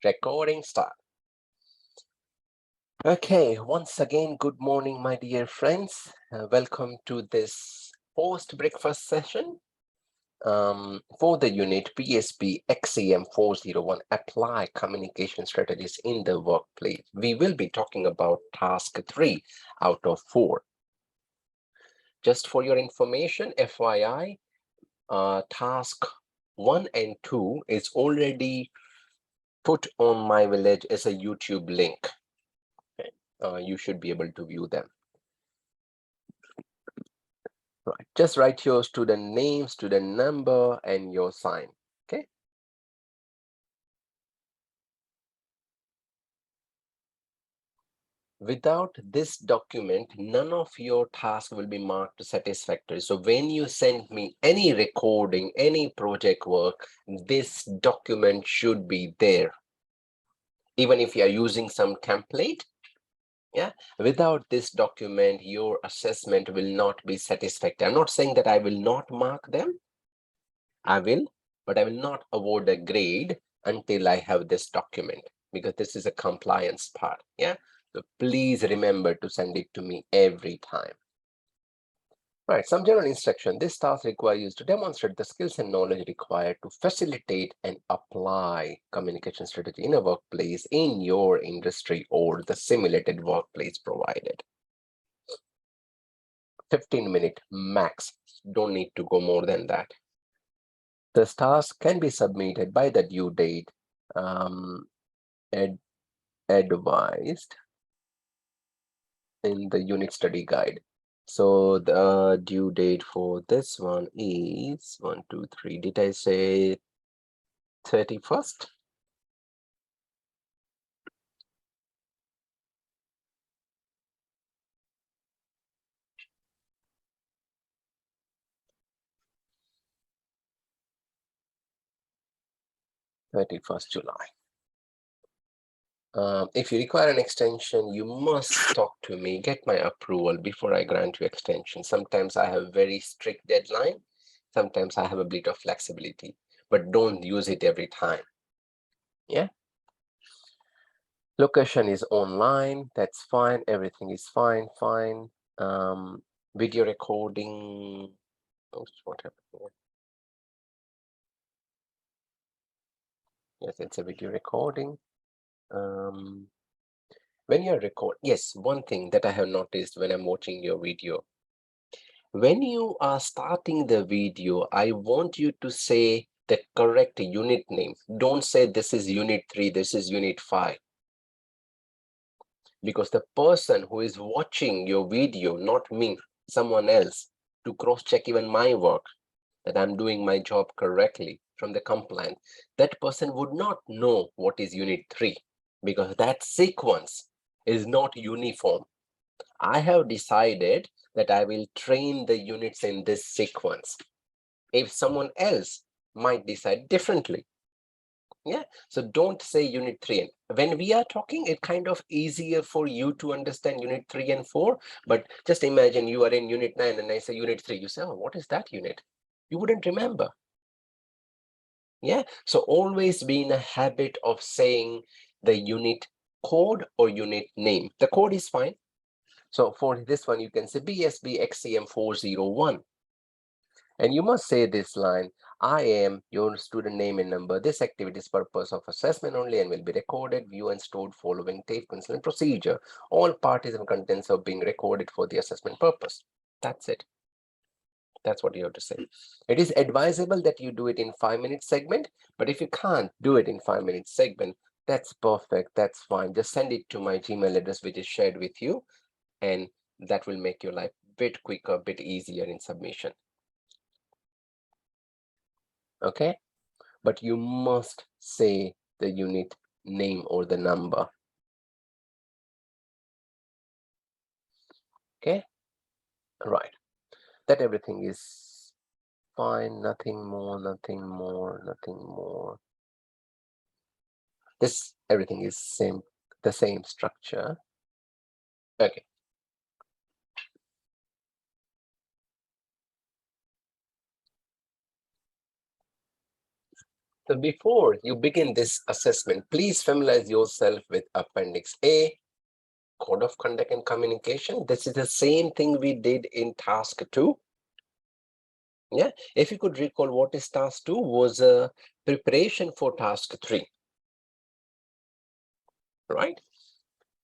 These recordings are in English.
Recording start. Okay, once again, good morning, my dear friends. Welcome to this post-breakfast session for the unit BSBXCM401 Apply Communication Strategies in the Workplace. We will be talking about task 3 out of 4. Just for your information, FYI, task 1 and 2 is already put on my village as a YouTube link. Okay. You should be able to view them. Right. Just write your student name, student number, and your sign. Okay. Without this document, none of your tasks will be marked satisfactory. So when you send me any recording, any project work, this document should be there. Even if you are using some template, yeah, without this document, your assessment will not be satisfactory. I'm not saying that I will not mark them. I will, but I will not award a grade until I have this document, because this is a compliance part. Yeah. So please remember to send it to me every time. All right, some general instruction. This task requires you to demonstrate the skills and knowledge required to facilitate and apply communication strategy in a workplace, in your industry, or the simulated workplace provided. 15-minute max. Don't need to go more than that. This task can be submitted by the due date advised in the unit study guide. So the due date for this one is 1, 2, 3. Did I say 31st? July. If you require an extension, you must talk to me, get my approval before I grant you extension. Sometimes I have very strict deadline. Sometimes I have a bit of flexibility, but don't use it every time. Yeah. Location is online. That's fine. Everything is fine. Video recording. Oops, what happened here? Yes, it's a video recording. When you're yes, one thing that I have noticed when I'm watching your video, when you are starting the video, I want you to say the correct unit name. Don't say this is unit 3, this is unit 5. Because the person who is watching your video, not me, someone else, to cross-check even my work, that I'm doing my job correctly from the compliance, that person would not know what is unit 3, because that sequence is not uniform. I have decided that I will train the units in this sequence. If someone else might decide differently. Yeah, so don't say unit 3. And when we are talking, it's kind of easier for you to understand unit 3 and 4. But just imagine you are in unit 9 and I say unit 3. You say, oh, what is that unit? You wouldn't remember. Yeah, so always be in a habit of saying the unit code or unit name. The code is fine. So for this one, you can say BSBXCM401. And you must say this line, I am your student name and number. This activity is purpose of assessment only and will be recorded, viewed, and stored following tape, pencil, and procedure. All parties and contents are being recorded for the assessment purpose. That's it. That's what you have to say. It is advisable that you do it in 5-minute segment, but if you can't do it in 5-minute segment, that's perfect. That's fine. Just send it to my Gmail address, which is shared with you, and that will make your life a bit quicker, a bit easier in submission. Okay, but you must say the unit name or the number. Okay, right. That everything is fine. Nothing more, nothing more, nothing more. This everything is the same structure. Okay. So before you begin this assessment, please familiarize yourself with Appendix A, Code of Conduct and Communication. This is the same thing we did in Task 2. Yeah, if you could recall, what is Task 2 was a preparation for Task 3, right?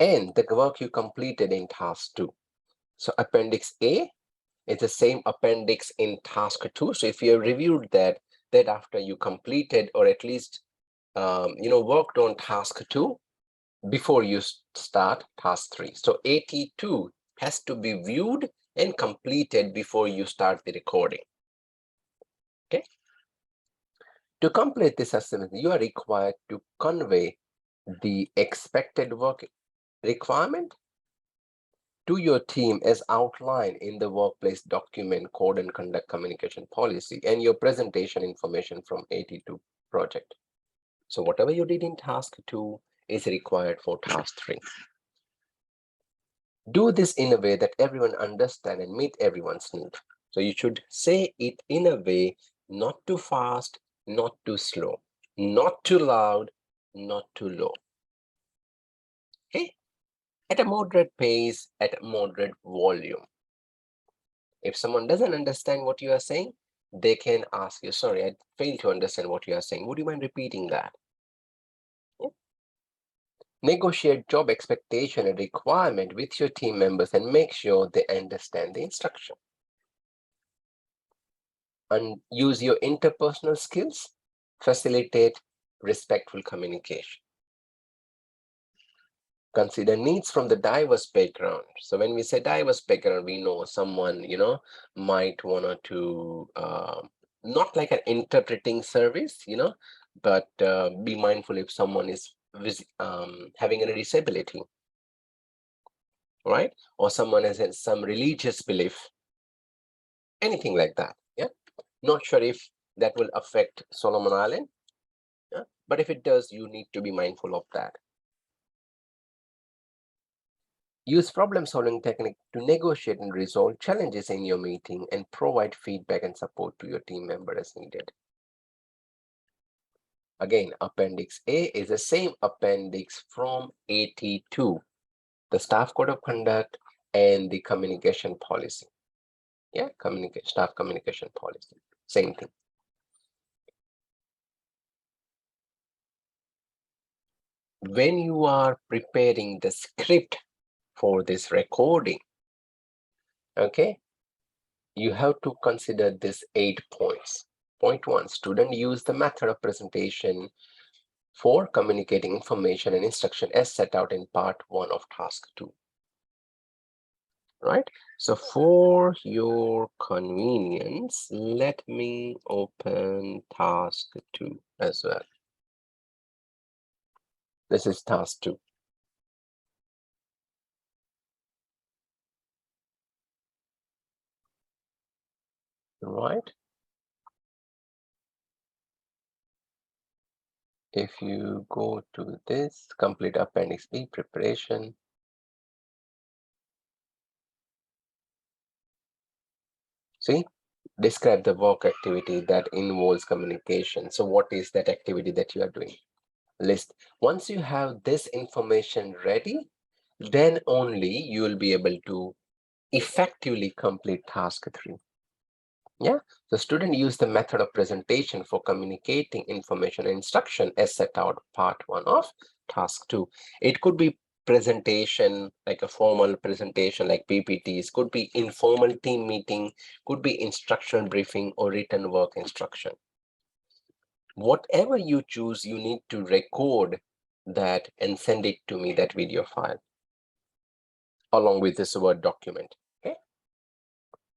And the work you completed in Task 2. So Appendix A is the same appendix in Task 2. So if you reviewed that after you completed, or at least worked on Task 2 before you start Task 3. So AT2 has to be viewed and completed before you start the recording. Okay. To complete this assessment, you are required to convey the expected work requirement to your team as outlined in the workplace document, Code and Conduct Communication Policy, and your presentation information from AT2 project. So whatever you did in Task 2 is required for Task 3. Do this in a way that everyone understands and meet everyone's need. So you should say it in a way not too fast, not too slow, not too loud, not too low. Okay? At a moderate pace, at a moderate volume. If someone doesn't understand what you are saying, they can ask you, sorry, I failed to understand what you are saying. Would you mind repeating that? Yeah. Negotiate job expectation and requirement with your team members and make sure they understand the instruction. And use your interpersonal skills, facilitate respectful communication. Consider needs from the diverse background. So when we say diverse background, we know someone, might want to, not like an interpreting service, but be mindful if someone is having a disability, right? Or someone has some religious belief, anything like that. Yeah. Not sure if that will affect Solomon Island, yeah? But if it does, you need to be mindful of that. Use problem-solving technique to negotiate and resolve challenges in your meeting and provide feedback and support to your team member as needed. Again, Appendix A is the same appendix from AT2, the Staff Code of Conduct and the Communication Policy. Yeah, Staff Communication Policy, same thing. When you are preparing the script for this recording, okay, you have to consider this 8 points. Point 1, student use the method of presentation for communicating information and instruction as set out in part 1 of task 2. Right? So for your convenience, let me open task 2 as well. This is task 2. Right? If you go to this, complete Appendix B preparation. See, describe the work activity that involves communication. So what is that activity that you are doing? List. Once you have this information ready, then only you will be able to effectively complete task 3. Yeah, the student use the method of presentation for communicating information and instruction as set out part 1 of task 2. It could be presentation, like a formal presentation like PPTs, could be informal team meeting, could be instructional briefing or written work instruction. Whatever you choose, you need to record that and send it to me, that video file, along with this Word document. Okay.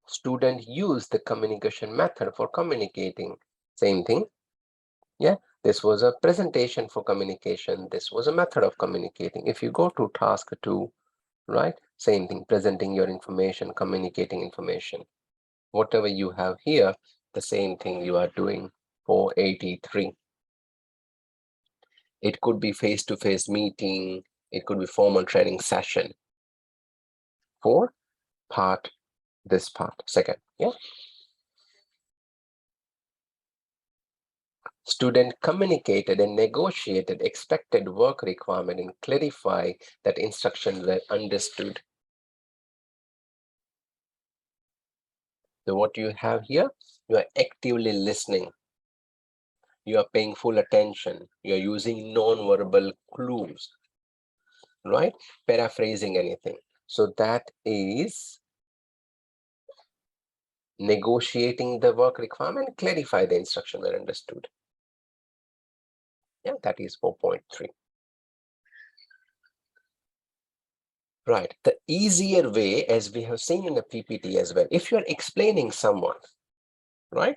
Student use the communication method for communicating. Same thing. Yeah, this was a presentation for communication. This was a method of communicating. If you go to task 2, right, same thing, presenting your information, communicating information. Whatever you have here, the same thing you are doing for AT3. It could be face-to-face meeting. It could be formal training session. For this part, second. Yeah. Student communicated and negotiated expected work requirement and clarify that instructions were understood. So what you have here, you are actively listening. You are paying full attention. You are using non-verbal clues, right? Paraphrasing anything. So that is negotiating the work requirement, clarify the instruction were understood. Yeah, that is 4.3. Right. The easier way, as we have seen in the PPT as well, if you're explaining someone, right?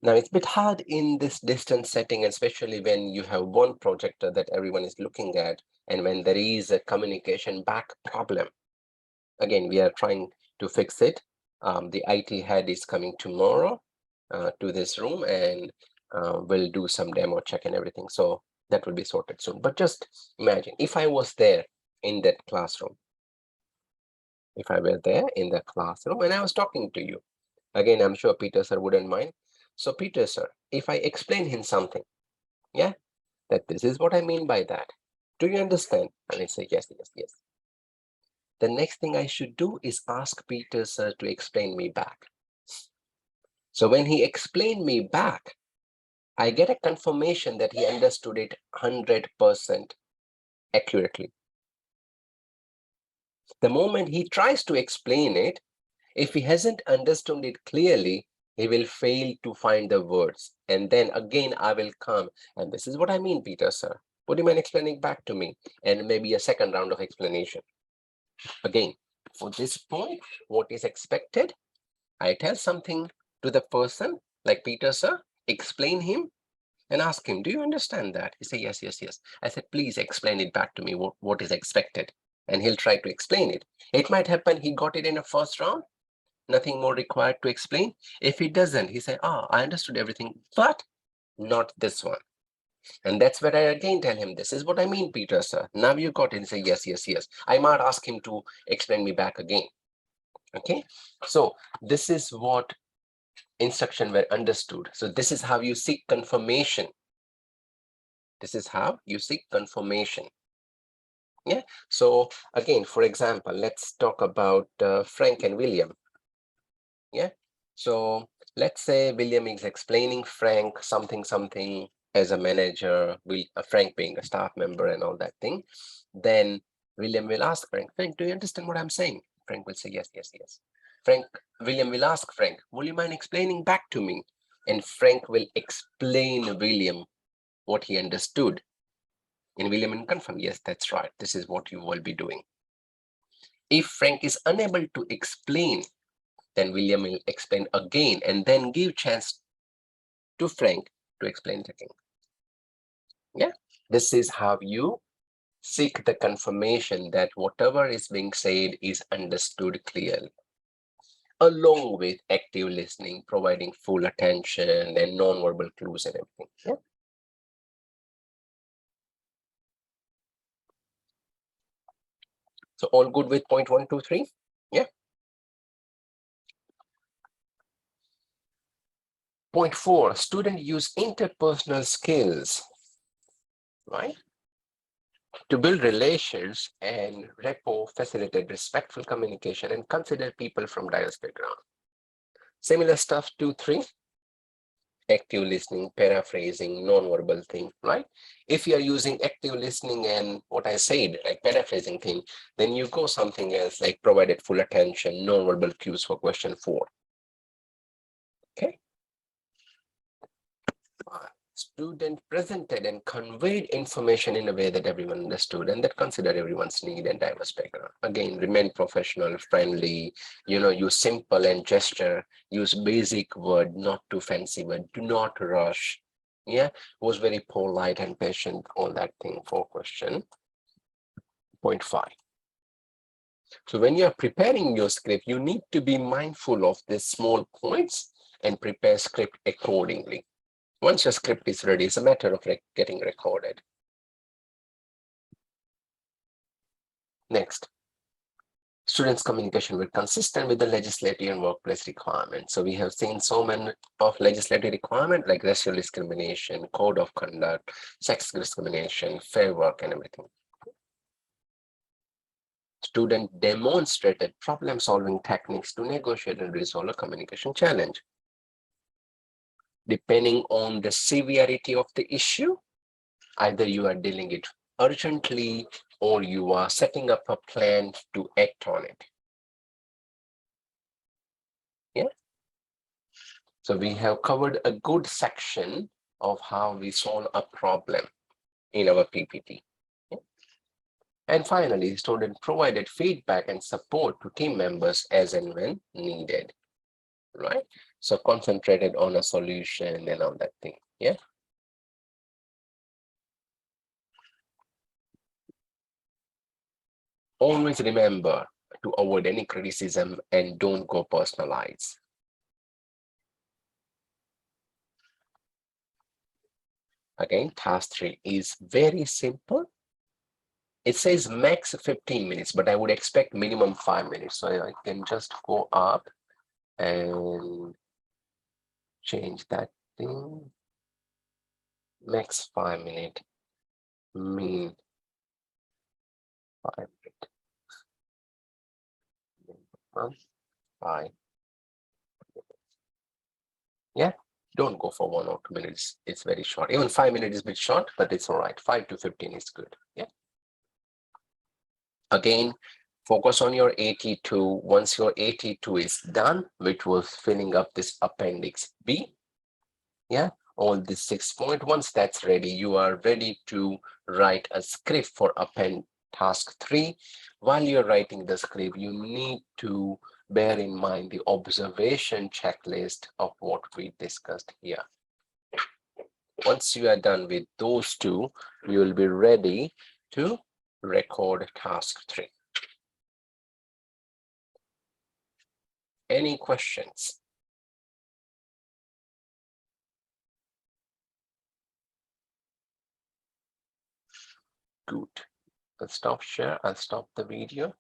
Now, it's a bit hard in this distance setting, especially when you have one projector that everyone is looking at, and when there is a communication back problem. Again, we are trying to fix it. The IT head is coming tomorrow to this room, and we'll do some demo check and everything. So that will be sorted soon. But just imagine if I was there in that classroom, if I were there in the classroom and I was talking to you. Again, I'm sure Peter sir wouldn't mind. So Peter sir, if I explain him something, yeah, that this is what I mean by that. Do you understand? And I say, yes, yes, yes. The next thing I should do is ask Peter sir to explain me back. So when he explained me back, I get a confirmation that he understood it 100% accurately. The moment he tries to explain it, if he hasn't understood it clearly, he will fail to find the words. And then again, I will come. And this is what I mean, Peter, sir. Would you mind explaining back to me? And maybe a second round of explanation. Again, for this point, what is expected? I tell something to the person, like Peter, sir, explain him and ask him, do you understand that? He say, yes, yes, yes. I said, please explain it back to me, what is expected. And he'll try to explain it. It might happen he got it in a first round. Nothing more required to explain. If he doesn't, he say, I understood everything, but not this one. And that's where I again tell him, this is what I mean, Peter, sir. Now you got it and say, yes, yes, yes. I might ask him to explain me back again. Okay, so this is what instruction were understood. So this is how you seek confirmation. This is how you seek confirmation. Yeah, so again, for example, let's talk about Frank and William. Yeah, so let's say William is explaining Frank something as a manager, Frank being a staff member and all that thing. Then William will ask Frank, do you understand what I'm saying? Frank will say, yes, yes, yes. William will ask Frank, will you mind explaining back to me? And Frank will explain William what he understood. And William will confirm, yes, that's right. This is what you will be doing. If Frank is unable to explain, then William will explain again and then give chance to Frank to explain it again. Yeah, this is how you seek the confirmation that whatever is being said is understood clearly, along with active listening, providing full attention and non-verbal clues and everything. Yeah. So all good with point 1, 2, 3? Yeah. Point 4, student use interpersonal skills, right? To build relations and rapport, facilitate respectful communication, and consider people from diverse background. Similar stuff, 2, 3. Active listening, paraphrasing, non-verbal thing, right? If you are using active listening and what I said, like paraphrasing thing, then you go something else like provided full attention, non-verbal cues for question 4. Okay. Student presented and conveyed information in a way that everyone understood and that considered everyone's need and diverse background. Again, remain professional, friendly, use simple and gesture, use basic word, not too fancy word, do not rush. Yeah, was very polite and patient, all that thing for question point 5. So when you're preparing your script, you need to be mindful of these small points and prepare script accordingly. Once your script is ready, it's a matter of getting recorded. Next, students' communication were consistent with the legislative and workplace requirements. So we have seen so many of legislative requirements like racial discrimination, code of conduct, sex discrimination, fair work, and everything. Student demonstrated problem-solving techniques to negotiate and resolve a communication challenge. Depending on the severity of the issue, either you are dealing it urgently or you are setting up a plan to act on it. Yeah. So we have covered a good section of how we solve a problem in our PPT. Yeah. And finally, student provided feedback and support to team members as and when needed, right? So concentrated on a solution and all that thing. Yeah. Always remember to avoid any criticism and don't go personalize. Again, task 3 is very simple. It says max 15 minutes, but I would expect minimum 5 minutes. So I can just go up and change that thing. Max 5 minute, mean 5 minute, minimum 5. Yeah, don't go for 1 or 2 minutes. It's very short. Even 5 minutes is a bit short, but it's all right. 5 to 15 is good. Yeah. Again, focus on your AT2. Once your AT2 is done, which was filling up this appendix B, yeah, all the 6 points, once that's ready, you are ready to write a script for append task 3. While you're writing the script, you need to bear in mind the observation checklist of what we discussed here. Once you are done with those two, you will be ready to record task 3. Any questions? Good. I'll stop share. I'll stop the video.